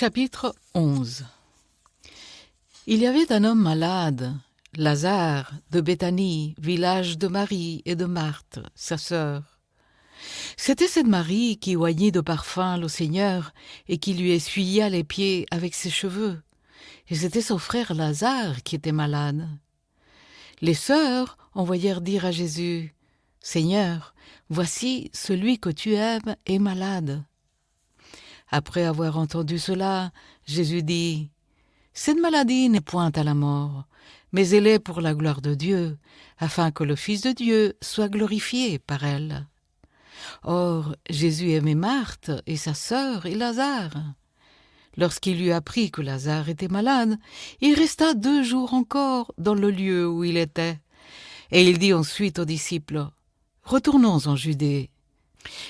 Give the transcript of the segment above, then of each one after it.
Chapitre 11. Il y avait un homme malade, Lazare, de Béthanie, village de Marie et de Marthe, sa sœur. C'était cette Marie qui oignit de parfum le Seigneur et qui lui essuya les pieds avec ses cheveux. Et c'était son frère Lazare qui était malade. Les sœurs envoyèrent dire à Jésus, « Seigneur, voici celui que tu aimes est malade. » Après avoir entendu cela, Jésus dit, « Cette maladie n'est point à la mort, mais elle est pour la gloire de Dieu, afin que le Fils de Dieu soit glorifié par elle. » Or, Jésus aimait Marthe et sa sœur et Lazare. Lorsqu'il eut appris que Lazare était malade, il resta 2 jours encore dans le lieu où il était. Et il dit ensuite aux disciples, « Retournons en Judée. »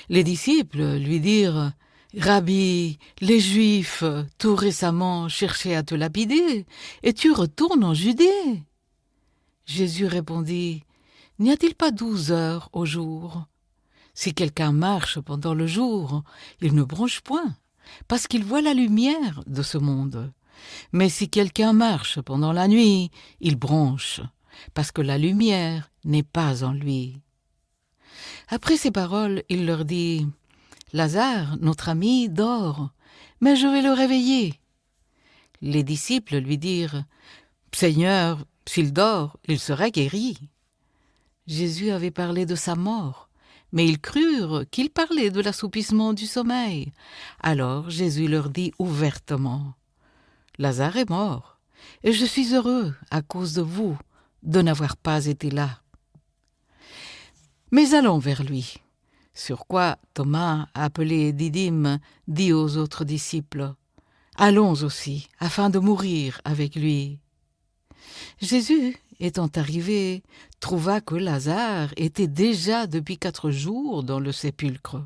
Les disciples lui dirent, « Rabbi, les Juifs, tout récemment, cherchaient à te lapider, et tu retournes en Judée. » Jésus répondit, « N'y a-t-il pas 12 heures au jour? Si quelqu'un marche pendant le jour, il ne bronche point, parce qu'il voit la lumière de ce monde. Mais si quelqu'un marche pendant la nuit, il bronche, parce que la lumière n'est pas en lui. » Après ces paroles, il leur dit, « Lazare, notre ami, dort, mais je vais le réveiller. » Les disciples lui dirent, « Seigneur, s'il dort, il sera guéri. » Jésus avait parlé de sa mort, mais ils crurent qu'il parlait de l'assoupissement du sommeil. Alors Jésus leur dit ouvertement, « Lazare est mort, et je suis heureux, à cause de vous, de n'avoir pas été là. » Mais allons vers lui. Sur quoi Thomas, appelé Didyme, dit aux autres disciples, « Allons aussi, afin de mourir avec lui. » Jésus, étant arrivé, trouva que Lazare était déjà depuis 4 jours dans le sépulcre.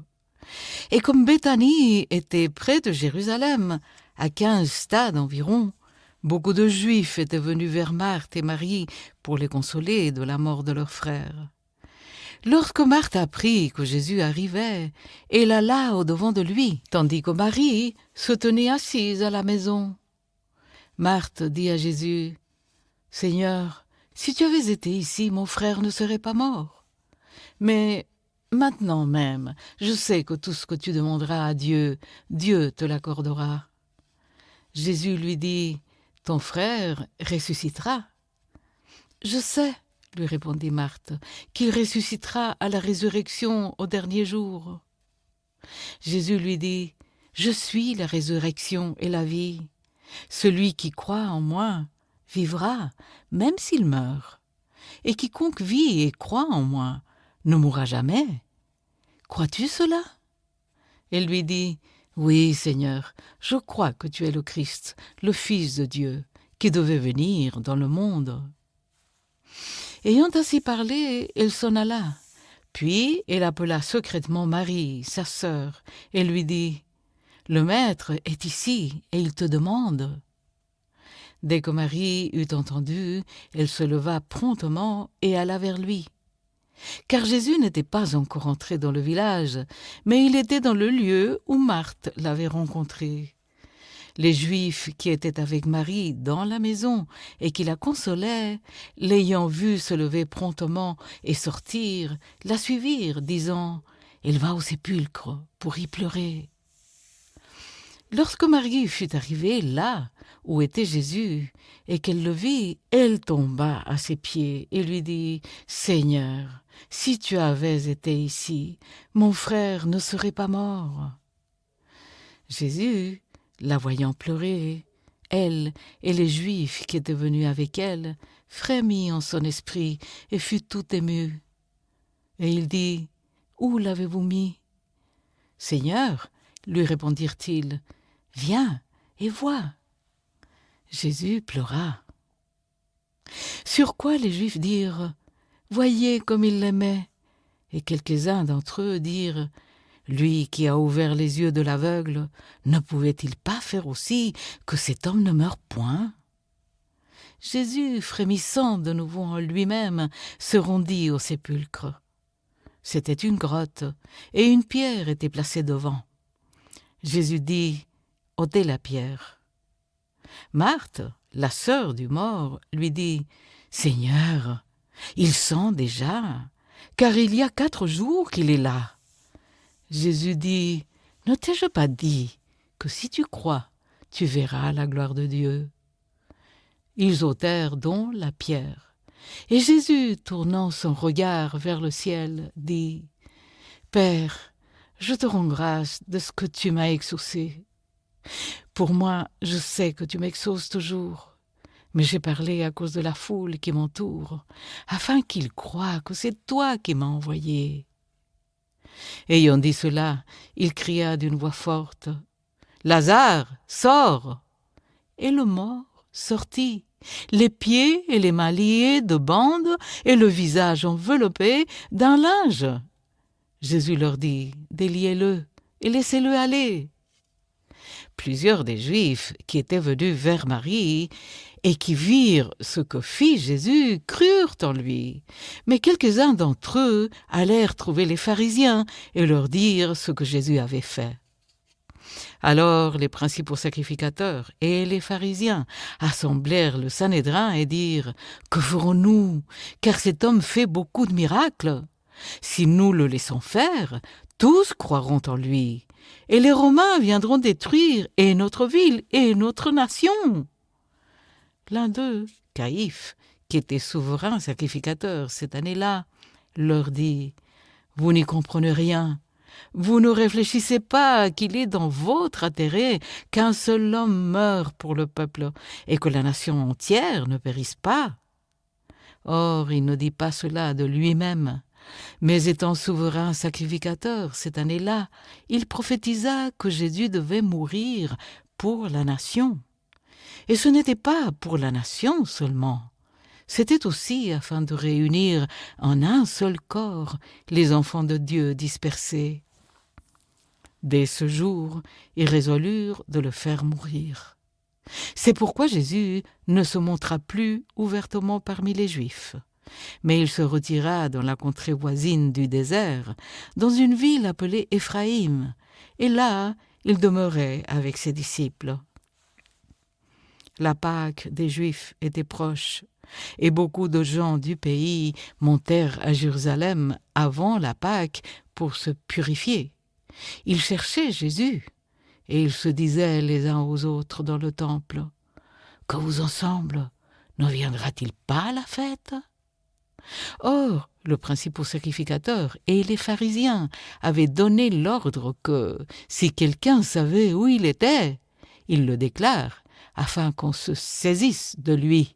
Et comme Béthanie était près de Jérusalem, à 15 stades environ, beaucoup de Juifs étaient venus vers Marthe et Marie pour les consoler de la mort de leur frère. Lorsque Marthe apprit que Jésus arrivait, elle alla au-devant de lui, tandis que Marie se tenait assise à la maison. Marthe dit à Jésus, « Seigneur, si tu avais été ici, mon frère ne serait pas mort. Mais maintenant même, je sais que tout ce que tu demanderas à Dieu, Dieu te l'accordera. » Jésus lui dit, « Ton frère ressuscitera. » « Je sais, lui répondit Marthe, qu'il ressuscitera à la résurrection au dernier jour. » Jésus lui dit, « Je suis la résurrection et la vie. Celui qui croit en moi vivra, même s'il meurt. Et quiconque vit et croit en moi ne mourra jamais. Crois-tu cela ?» Elle lui dit, « Oui, Seigneur, je crois que tu es le Christ, le Fils de Dieu, qui devait venir dans le monde. » Ayant ainsi parlé, elle s'en alla. Puis elle appela secrètement Marie, sa sœur, et lui dit, « Le Maître est ici, et il te demande. » Dès que Marie eut entendu, elle se leva promptement et alla vers lui. Car Jésus n'était pas encore entré dans le village, mais il était dans le lieu où Marthe l'avait rencontré. Les Juifs qui étaient avec Marie dans la maison et qui la consolaient, l'ayant vue se lever promptement et sortir, la suivirent, disant, « Elle va au sépulcre pour y pleurer. » Lorsque Marie fut arrivée là où était Jésus et qu'elle le vit, elle tomba à ses pieds et lui dit, « Seigneur, si tu avais été ici, mon frère ne serait pas mort. » Jésus, la voyant pleurer, elle et les Juifs qui étaient venus avec elle, frémit en son esprit et fut tout ému. Et il dit, « Où l'avez-vous mis ?»« Seigneur, lui répondirent-ils, viens et vois. » Jésus pleura. Sur quoi les Juifs dirent, « Voyez comme il l'aimait. » Et quelques-uns d'entre eux dirent, « Lui qui a ouvert les yeux de l'aveugle, ne pouvait-il pas faire aussi que cet homme ne meure point ?» Jésus, frémissant de nouveau en lui-même, se rendit au sépulcre. C'était une grotte, et une pierre était placée devant. Jésus dit, ôter la pierre. Marthe, la sœur du mort, lui dit « Seigneur, il sent déjà, car il y a 4 jours qu'il est là. » Jésus dit « Ne t'ai-je pas dit que si tu crois, tu verras la gloire de Dieu ?» Ils ôtèrent donc la pierre. Et Jésus, tournant son regard vers le ciel, dit « Père, je te rends grâce de ce que tu m'as exaucé. Pour moi, je sais que tu m'exauces toujours, mais j'ai parlé à cause de la foule qui m'entoure, afin qu'ils croient que c'est toi qui m'as envoyé. » Ayant dit cela, il cria d'une voix forte « Lazare, sors !» Et le mort sortit, les pieds et les mains liés de bandes et le visage enveloppé d'un linge. Jésus leur dit « Déliez-le et laissez-le aller. » Plusieurs des Juifs qui étaient venus vers Marie et qui virent ce que fit Jésus crurent en lui. Mais quelques-uns d'entre eux allèrent trouver les pharisiens et leur dire ce que Jésus avait fait. Alors les principaux sacrificateurs et les pharisiens assemblèrent le Sanhédrin et dirent « Que ferons-nous? Car cet homme fait beaucoup de miracles. Si nous le laissons faire, tous croiront en lui. Et les Romains viendront détruire et notre ville et notre nation. » L'un d'eux, Caïphe, qui était souverain sacrificateur cette année-là, leur dit « Vous n'y comprenez rien. Vous ne réfléchissez pas qu'il est dans votre intérêt qu'un seul homme meure pour le peuple et que la nation entière ne périsse pas. » Or, il ne dit pas cela de lui-même. Mais étant souverain sacrificateur cette année-là, il prophétisa que Jésus devait mourir pour la nation. Et ce n'était pas pour la nation seulement, c'était aussi afin de réunir en un seul corps les enfants de Dieu dispersés. Dès ce jour, ils résolurent de le faire mourir. C'est pourquoi Jésus ne se montra plus ouvertement parmi les Juifs. Mais il se retira dans la contrée voisine du désert, dans une ville appelée Éphraïm, et là il demeurait avec ses disciples. La Pâque des Juifs était proche, et beaucoup de gens du pays montèrent à Jérusalem avant la Pâque pour se purifier. Ils cherchaient Jésus, et ils se disaient les uns aux autres dans le temple « Que vous ensemble, ne viendra-t-il pas à la fête ?» Or, le principal sacrificateur et les pharisiens avaient donné l'ordre que, si quelqu'un savait où il était, il le déclare, afin qu'on se saisisse de lui.